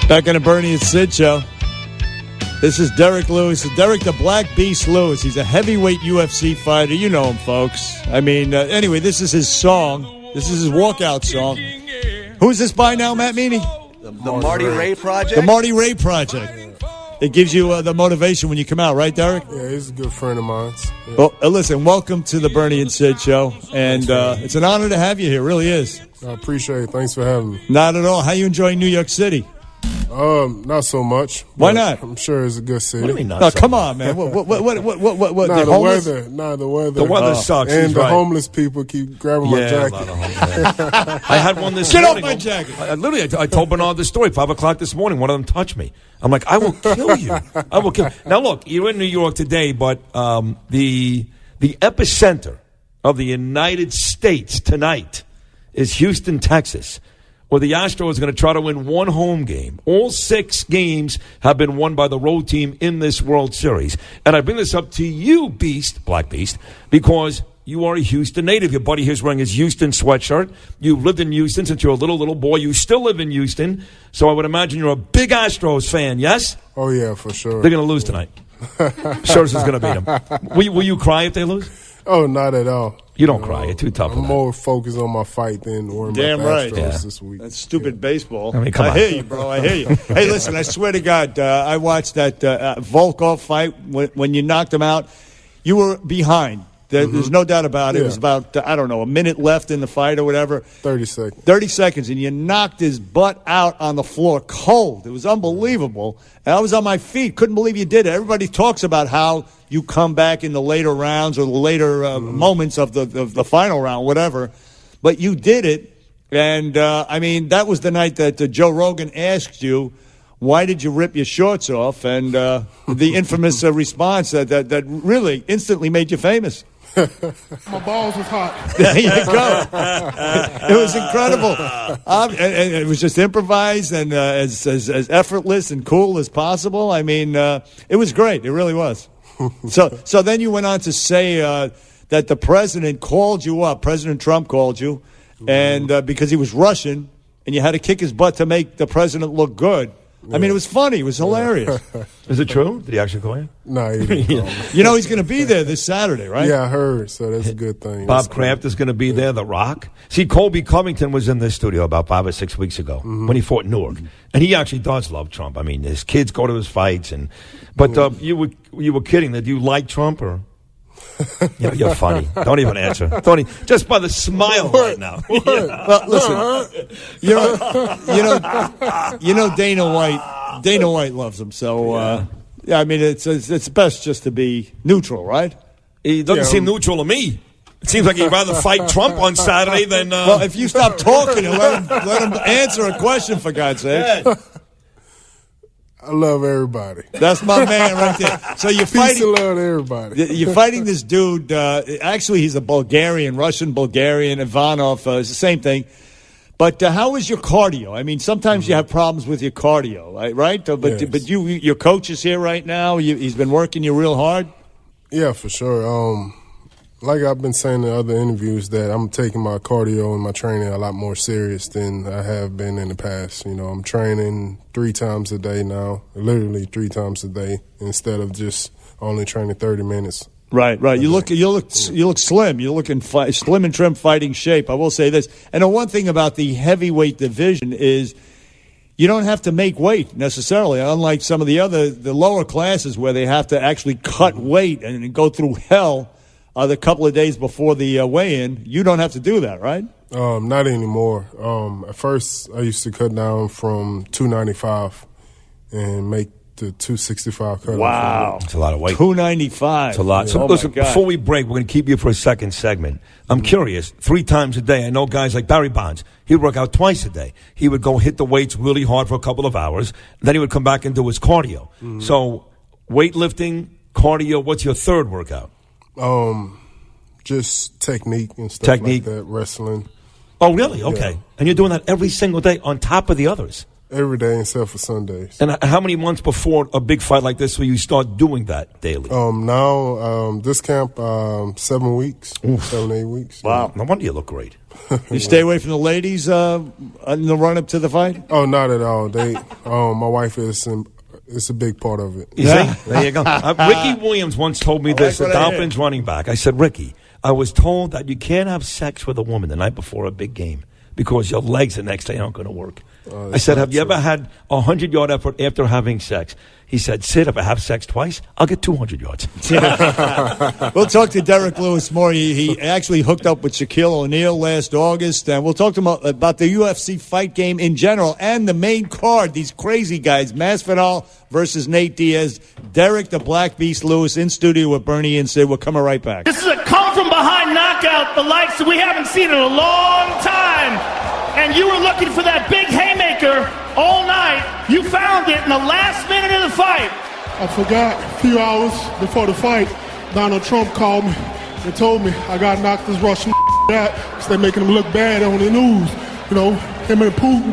Back on the Bernie and Sid show. This is Derrick Lewis. Derrick the Black Beast Lewis. He's a heavyweight UFC fighter. You know him, folks. I mean, anyway, this is his song. This is his walkout song. Who's this by now, Matt Meany? The Marty Ray Project? The Marty Ray Project. It gives you the motivation when you come out, right, Derrick? Yeah, he's a good friend of mine. Yeah. Well, listen, welcome to the Bernie and Sid show. And it's an honor to have you here. It really is. I appreciate it. Thanks for having me. Not at all. How you enjoying New York City? Not so much. Why not? I'm sure it's a good city. What do you mean not No, so come much? on, man. What? The weather. The weather. The weather sucks. And He's the right. homeless people keep grabbing my A jacket. lot of homeless. I had one this Get morning. off my jacket. I told Bernard the story. 5 o'clock this morning, one of them touched me. I'm like, I will kill you. I will kill. Now, look, you're in New York today, but the epicenter of the United States tonight is Houston, Texas, where the Astros are going to try to win one home game. All 6 games have been won by the road team in this World Series. And I bring this up to you, Black Beast, because you are a Houston native. Your buddy here's wearing his Houston sweatshirt. You've lived in Houston since you're a little boy. You still live in Houston. So I would imagine you're a big Astros fan, yes? Oh, yeah, for sure. They're going to lose tonight. Scherzer's going to beat them. Will you cry if they lose? Oh, not at all. You don't cry. You're too tough for I'm that. more focused on my fight than worrying Damn about the right. Astros this week. That's stupid baseball. I mean, come on. hear you, bro. I hear you. Hey, listen, I swear to God, I watched that Volkov fight when you knocked him out. You were behind. There's no doubt about it. Yeah. It was about, I don't know, a minute left in the fight or whatever. 30 seconds. 30 seconds, and you knocked his butt out on the floor cold. It was unbelievable. And I was on my feet. Couldn't believe you did it. Everybody talks about how you come back in the later rounds or the later moments of the final round, whatever. But you did it. And, I mean, that was the night that Joe Rogan asked you, why did you rip your shorts off? And the infamous response that really instantly made you famous. My balls was hot. There you go. It was incredible. And it was just improvised and as effortless and cool as possible. I mean, it was great. It really was. So then you went on to say that the president called you up. President Trump called you, and because he was Russian, and you had to kick his butt to make the president look good. I mean, it was funny. It was hilarious. Is it true? Did he actually call you? No, he didn't call me. You know he's going to be there this Saturday, right? Yeah, I heard, so that's a good thing. Bob Kraft is going to be there, The Rock. See, Colby Covington was in this studio about 5 or 6 weeks ago when he fought Newark. And he actually does love Trump. I mean, his kids go to his fights. But you were kidding. Did you like Trump or... You're funny. Don't even answer. Just by the smile right now. Well, listen, you know Dana White. Dana White loves him, so yeah. I mean, it's best just to be neutral, right? He doesn't seem neutral to me. It seems like he'd rather fight Trump on Saturday than. Well, if you stop talking and let him answer a question, for God's sake. I love everybody. That's my man right there. So you're Peace fighting. and love to everybody. You're fighting this dude. Actually, he's a Russian Bulgarian. Ivanov. It's the same thing. But how is your cardio? I mean, sometimes you have problems with your cardio, right? But Yes. your coach is here right now. He's been working you real hard. Yeah, for sure. Like I've been saying in other interviews, that I'm taking my cardio and my training a lot more serious than I have been in the past. You know, I'm training 3 times a day now, literally 3 times a day, instead of just only training 30 minutes. Right. You look slim. You're looking slim and trim, fighting shape. I will say this. And the one thing about the heavyweight division is you don't have to make weight necessarily, unlike some of the lower classes where they have to actually cut weight and go through hell the couple of days before the weigh-in. You don't have to do that, right? Not anymore. At first, I used to cut down from 295 and make the 265 cut. Wow. It's a lot of weight. 295. It's a lot. So Oh, listen, my God. before we break, we're going to keep you for a second segment. I'm curious, 3 times a day. I know guys like Barry Bonds. He would work out twice a day. He would go hit the weights really hard for a couple of hours. Then he would come back and do his cardio. So weightlifting, cardio, what's your third workout? Just technique and stuff Technique. like that, wrestling. Oh, really? Okay. Yeah. And you're doing that every single day on top of the others. Every day except for Sundays. And how many months before a big fight like this will you start doing that daily? Now, this camp, 7 weeks, 7, 8 weeks. Wow. No wonder you look great. You stay away from the ladies in the run-up to the fight? Oh, not at all. My wife is it's a big part of it. You see? There you go. Ricky Williams once told me this, the Dolphins running back. I said, Ricky, I was told that you can't have sex with a woman the night before a big game because your legs the next day aren't going to work. I said, have you ever had a 100-yard effort after having sex? He said, Sid, if I have sex twice, I'll get 200 yards. We'll talk to Derrick Lewis more. He actually hooked up with Shaquille O'Neal last August, and we'll talk to him about the UFC fight game in general and the main card, these crazy guys, Masvidal versus Nate Diaz. Derrick the Black Beast Lewis in studio with Bernie and Sid. We're coming right back. This is a come-from-behind knockout, the likes that we haven't seen in a long time. And you were looking for that big haymaker all night. You found it in the last minute of the fight. I forgot a few hours before the fight, Donald Trump called me and told me I got knocked this Russian out because they're making him look bad on the news. You know, him and Putin.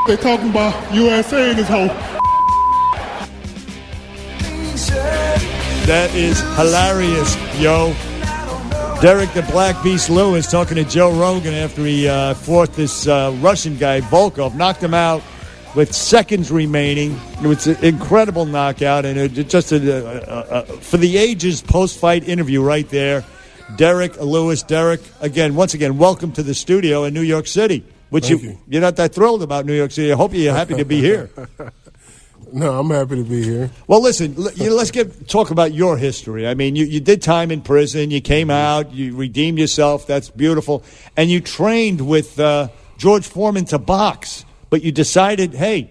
They're talking about USA in this whole. That is hilarious, yo. Derrick the Black Beast Lewis talking to Joe Rogan after he fought this Russian guy, Volkov, knocked him out with seconds remaining. It was an incredible knockout, and just for the ages post-fight interview right there. Derrick Lewis. Derrick, once again, welcome to the studio in New York City, which you're not that thrilled about New York City. I hope you're happy to be here. No, I'm happy to be here. Well, listen, let's talk about your history. I mean, you did time in prison. You came out. You redeemed yourself. That's beautiful. And you trained with George Foreman to box. But you decided, hey,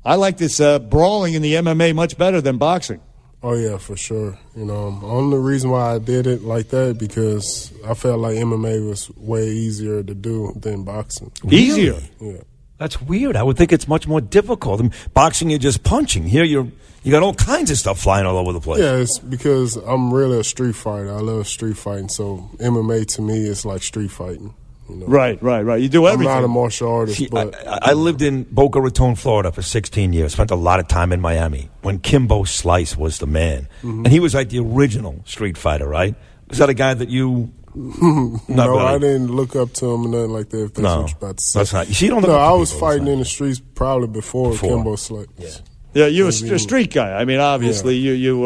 I like this brawling in the MMA much better than boxing. Oh, yeah, for sure. You know, only reason why I did it like that because I felt like MMA was way easier to do than boxing. Easier? Yeah. That's weird. I would think it's much more difficult. I mean, boxing, you're just punching. Here, you got all kinds of stuff flying all over the place. Yeah, it's because I'm really a street fighter. I love street fighting, so MMA to me is like street fighting. You know? Right. You do everything. I'm not a martial artist, See, but I lived in Boca Raton, Florida for 16 years. Spent a lot of time in Miami when Kimbo Slice was the man. And he was like the original street fighter, right? Was that a guy that you... No, really. I didn't look up to him or nothing like that. If that's what you're about to say. That's not. You see, you don't look no, up to I was people, fighting in the streets probably before Kimbo Slice. Yeah, you were a street guy. I mean, obviously, you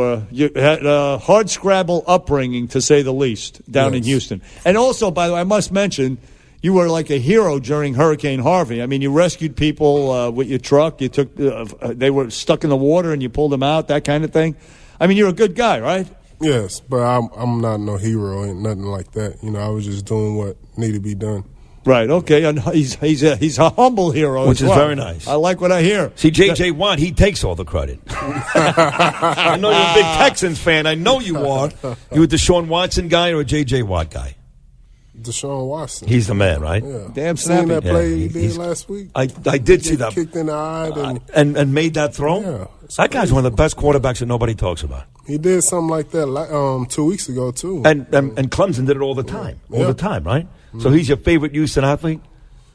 had a hard scrabble upbringing, to say the least, down in Houston. And also, by the way, I must mention, you were like a hero during Hurricane Harvey. I mean, you rescued people with your truck. You took they were stuck in the water, and you pulled them out, that kind of thing. I mean, you're a good guy, right? Yes, but I'm not no hero and nothing like that. You know, I was just doing what needed to be done. Right. Okay. And he's a humble hero, which is very nice. I like what I hear. See, J.J. Watt, he takes all the credit. I know you're a big Texans fan. I know you are. You a Deshaun Watson guy or a J.J. Watt guy? Deshaun Watson. He's the man, right? Yeah. Damn snappy. Seen that play he did last week? I did see that. Kicked in the eye and made that throw? Yeah. That guy's one of the best quarterbacks that nobody talks about. He did something like that 2 weeks ago, too. And Clemson did it all the time. All the time, right? Mm-hmm. So he's your favorite Houston athlete?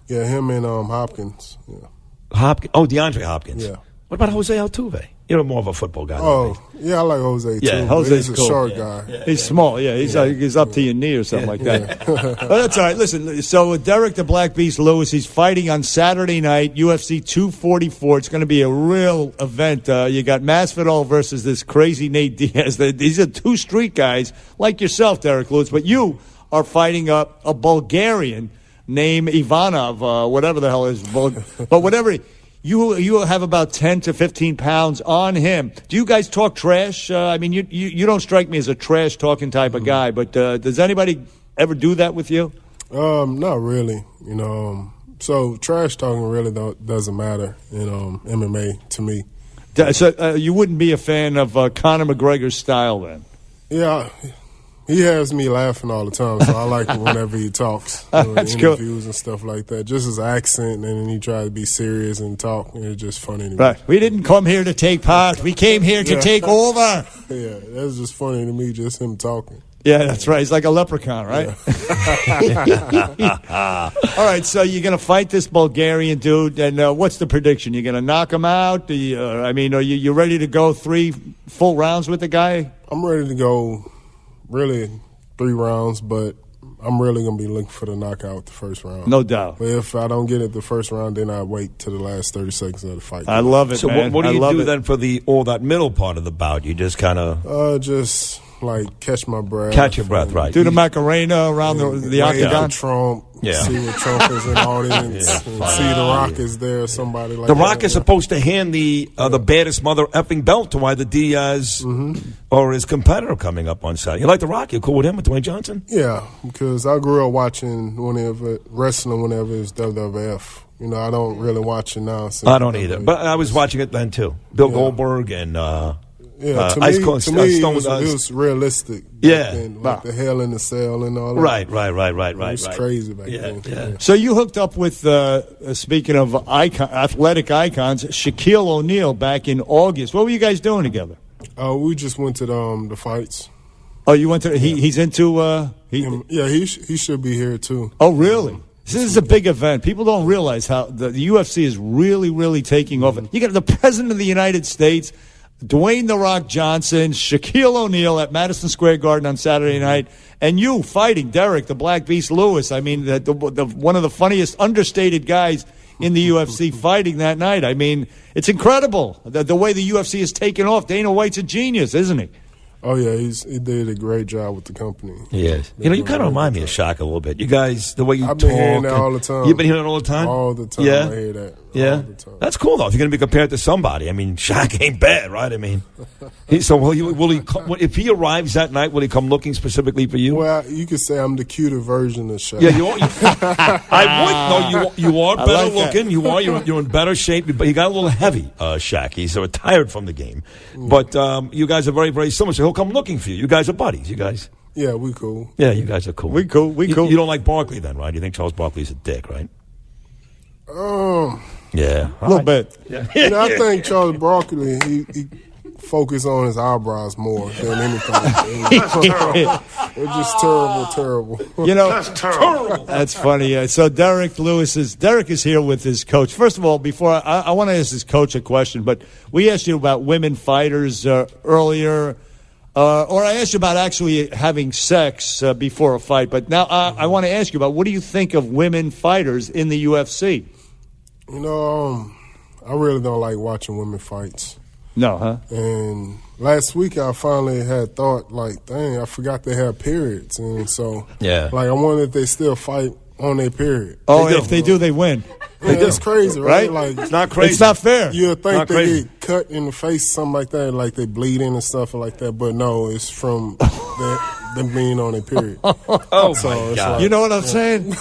Yeah, him and Hopkins. Yeah. DeAndre Hopkins. Yeah. What about Jose Altuve? You're more of a football guy. Oh, yeah, I like Jose, too. Yeah, Jose's he's a cool. short guy. He's small, he's up to your knee or something like that. But that's all right. Listen, so with Derrick the Black Beast Lewis, he's fighting on Saturday night, UFC 244. It's going to be a real event. You got Masvidal versus this crazy Nate Diaz. These are two street guys like yourself, Derrick Lewis, but you are fighting a Bulgarian named Ivanov, whatever the hell is. But whatever. You have about 10 to 15 pounds on him. Do you guys talk trash? I mean, you don't strike me as a trash-talking type of guy, but does anybody ever do that with you? Not really. You know, so trash-talking really doesn't matter in MMA to me. So you wouldn't be a fan of Conor McGregor's style then? Yeah. He has me laughing all the time, so I like it whenever he talks. That's interviews and stuff like that. Just his accent, and then he tries to be serious and talk, and it's just funny to me. Right. We didn't come here to take part. We came here to take over. Yeah, that's just funny to me, just him talking. Yeah, that's right. He's like a leprechaun, right? Yeah. All right, so you're going to fight this Bulgarian dude, and what's the prediction? You're going to knock him out? Are you ready to go 3 full rounds with the guy? I'm ready to go really 3 rounds, but I'm really going to be looking for the knockout the first round. No doubt. But if I don't get it the first round, then I wait till the last 30 seconds of the fight. I love it, so man. what do you do it. then for all that middle part of the bout? You just kind of... just, like, catch my breath. Catch your breath, right. Do the Macarena around the octagon? Trump. Yeah. See what Trump is in the audience. And see The Rock is there or somebody like The that. Rock is supposed to hand the baddest mother effing belt to either Diaz or his competitor coming up on Saturday. You like The Rock? You cool with him, with Dwayne Johnson? Yeah, because I grew up watching wrestling whenever it's WWF. You know, I don't really watch it now. I don't either. But I was watching it then, too. Bill Goldberg and... to me, it was realistic. Yeah. Then, like the Hell in the Cell and all that. Right. It was crazy back then. Yeah. So you hooked up with, speaking of athletic icons, Shaquille O'Neal back in August. What were you guys doing together? We just went to the fights. Oh, you went to, he's into, he should be here too. Oh, really? This is a big event. People don't realize how the UFC is really, really taking off. You got the President of the United States, Dwayne "The Rock" Johnson, Shaquille O'Neal at Madison Square Garden on Saturday night, and you fighting Derrick the Black Beast Lewis. I mean, one of the funniest, understated guys in the UFC fighting that night. I mean, it's incredible the way the UFC is taking off. Dana White's a genius, isn't he? Oh, yeah, he did a great job with the company. Yes. You kind of remind me of Shaq a little bit. You guys, the way you talk. I've been hearing that all the time. You've been hearing it all the time? All the time. Yeah. I hear that all the time. That's cool, though. If you're going to be compared to somebody. I mean, Shaq ain't bad, right? I mean, so will he if he arrives that night, will he come looking specifically for you? Well, you could say I'm the cuter version of Shaq. Yeah, I would. No, you are better like looking. You are. You're in better shape, but you got a little heavy, Shaq. He's retired from the game. But you guys are very, very similar, so he'll come looking for you. You guys are buddies, you guys. Yeah, we cool. Yeah, you guys are cool. We cool. You don't like Barkley then, right? You think Charles Barkley's a dick, right? Yeah. A little bit. Yeah. You know, I think Charles Barkley, he focused on his eyebrows more than anything. It's just terrible. You know, that's terrible. That's funny. So Derrick is here with his coach. First of all, before I want to ask his coach a question, but we asked you about women fighters earlier. Or I asked you about actually having sex before a fight, but now I want to ask you about what do you think of women fighters in the UFC? You know, I really don't like watching women fights. No, huh? And last week I finally had thought, like, dang, I forgot they have periods. And so, like, I wonder if they still fight on their period. Oh, if they do, they win. Yeah, that's crazy, right? Like, it's not crazy. It's not fair. You'd think they get cut in the face, something like that, like they bleeding and stuff like that. But no, it's from them being on their period. Oh, so my God. Like, you know what I'm saying?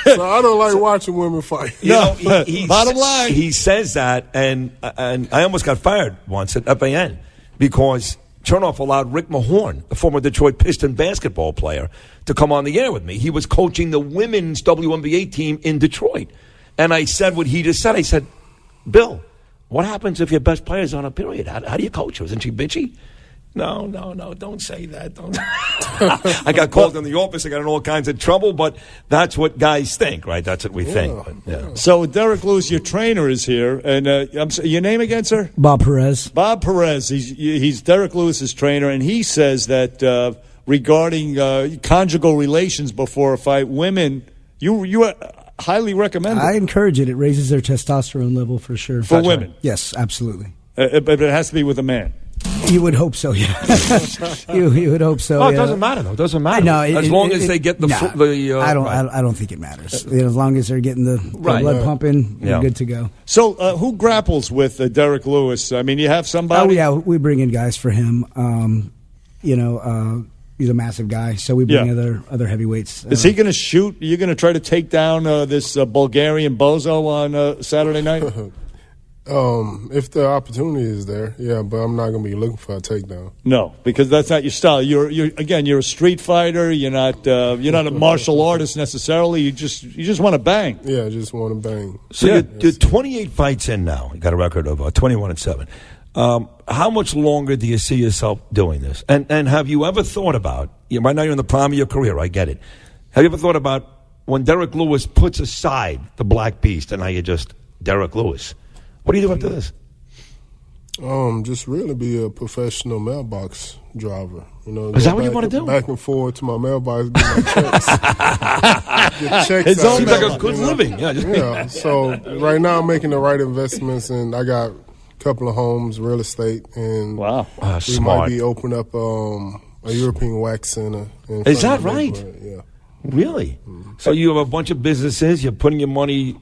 So I don't like watching women fight. Bottom line. He says that, and I almost got fired once at FAN because Chernoff allowed Rick Mahorn, a former Detroit Piston basketball player, to come on the air with me. He was coaching the women's WNBA team in Detroit. And I said what he just said. I said, Bill, what happens if your best player's on a period? How do you coach her? Isn't she bitchy? No, don't say that. Don't. I got called in the office. I got in all kinds of trouble, but that's what guys think, right? That's what we think. But, So Derrick Lewis, your trainer, is here. And your name again, sir? Bob Perez. Bob Perez. He's Derrick Lewis's trainer, and he says that regarding conjugal relations before a fight, women, you highly recommend it. I encourage it. It raises their testosterone level for sure. For women? Yes, absolutely. But it has to be with a man. You would hope so, yeah. you would hope so. Oh, it doesn't matter though. It doesn't matter. No, as long as they get the. I don't think it matters. As long as they're getting the blood pumping, you're good to go. So, who grapples with Derrick Lewis? I mean, you have somebody. Oh yeah, we bring in guys for him. He's a massive guy, so we bring other heavyweights. Is he going to shoot? Are you going to try to take down this Bulgarian bozo on Saturday night? If the opportunity is there, yeah, but I'm not going to be looking for a takedown. No, because that's not your style. You're a street fighter. You're not a martial artist necessarily. You just want to bang. Yeah, I just want to bang. So you're 28 fights in now. You got a record of 21-7. How much longer do you see yourself doing this? And have you ever thought about, right now you're in the prime of your career, I get it. Have you ever thought about when Derrick Lewis puts aside the Black Beast and now you're just Derrick Lewis? What do you do after this? Just really be a professional mailbox driver. You know, is that what you want to do? Back and forth to my mailbox, get my checks. Get checks It's out. Seems like a good living. Yeah, Yeah. So right now I'm making the right investments, and I got a couple of homes, real estate, and we smart. might be opening up a European wax center. Is that right? Yeah. Really? So you have a bunch of businesses. You're putting your money,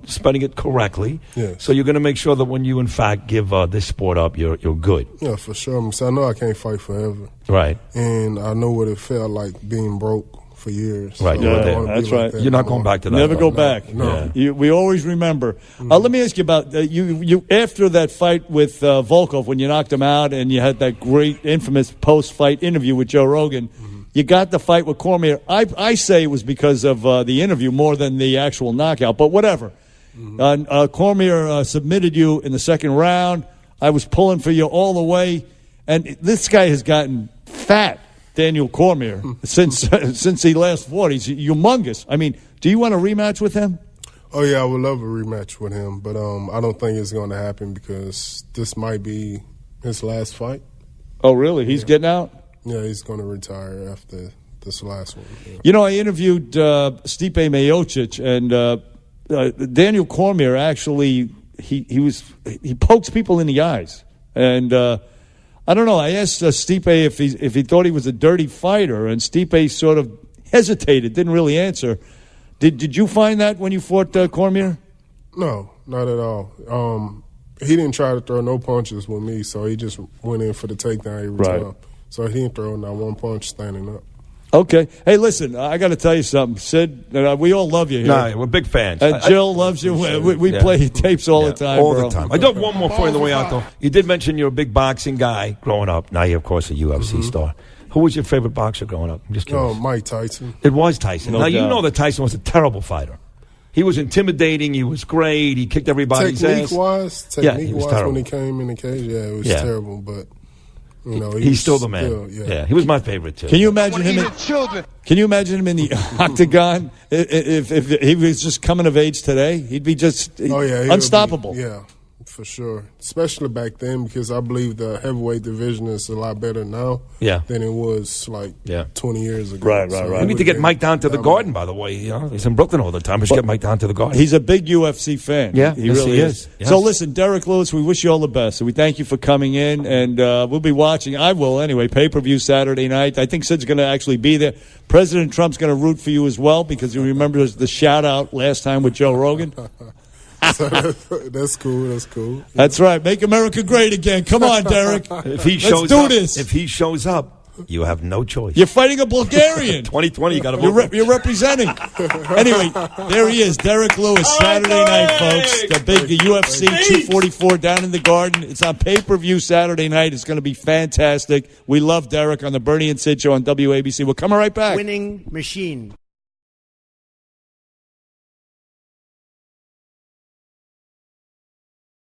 spending it correctly. Yes. So you're going to make sure that when you, in fact, give this sport up, you're good. Yeah, for sure. So I know I can't fight forever. Right. And I know what it felt like being broke for years. Right. So I don't wanna be that's like right. that You're not no going more. back to that. Never go though. back. No. We always remember. Let me ask you about you after that fight with Volkov when you knocked him out and you had that great infamous post-fight interview with Joe Rogan. You got the fight with Cormier. I say it was because of the interview more than the actual knockout, but whatever. Cormier submitted you in the second round. I was pulling for you all the way, and this guy has gotten fat, Daniel Cormier, since he last fought. He's humongous. I mean, do you want a rematch with him? Oh, yeah, I would love a rematch with him, but I don't think it's going to happen because this might be his last fight. Oh, really? He's getting out? Yeah, he's going to retire after this last one. Yeah. You know, I interviewed Stipe Miocic, and Daniel Cormier actually he pokes people in the eyes, and I don't know. I asked Stipe if he thought he was a dirty fighter, and Stipe sort of hesitated, didn't really answer. Did you find that when you fought Cormier? No, not at all. He didn't try to throw no punches with me, so he just went in for the takedown every time. So he didn't throw not one punch standing up. Okay. Hey, listen, I got to tell you something. Sid, we all love you here. No, we're big fans. And Jill loves you. We play tapes all the time, all bro. the time. I do have one more for you on the way out, though. You did mention you're a big boxing guy growing up. Now you're, of course, a UFC star. Who was your favorite boxer growing up? I'm just curious. Oh, Mike Tyson. It was Tyson. No now, you doubt. know that Tyson was a terrible fighter. He was intimidating. He was great. He kicked everybody's ass. Technique-wise, when he came in the cage, it was terrible, but... You know, he's still the man. He was my favorite too. Can you imagine him? Can you imagine him in the octagon if he was just coming of age today? He'd be just unstoppable. Yeah, for sure. Especially back then, because I believe the heavyweight division is a lot better now than it was 20 years ago. Right. We need to get Mike down to the Garden, by the way. You know, he's in Brooklyn all the time. We should get Mike down to the Garden. He's a big UFC fan. Yeah, he really is. Yes. So listen, Derrick Lewis, we wish you all the best. So we thank you for coming in, and we'll be watching. I will anyway. Pay-per-view Saturday night. I think Sid's going to actually be there. President Trump's going to root for you as well because you remember the shout-out last time with Joe Rogan. So that's cool. Yeah. That's right. Make America great again. Come on, Derrick. Let's do this. If he shows up, you have no choice. You're fighting a Bulgarian. 2020, you got to vote. You're representing. Anyway, there he is, Derrick Lewis, Saturday night, folks. The big UFC 244 down in the Garden. It's on pay-per-view Saturday night. It's going to be fantastic. We love Derrick on the Bernie and Sid Show on WABC. We're coming right back. Winning machine.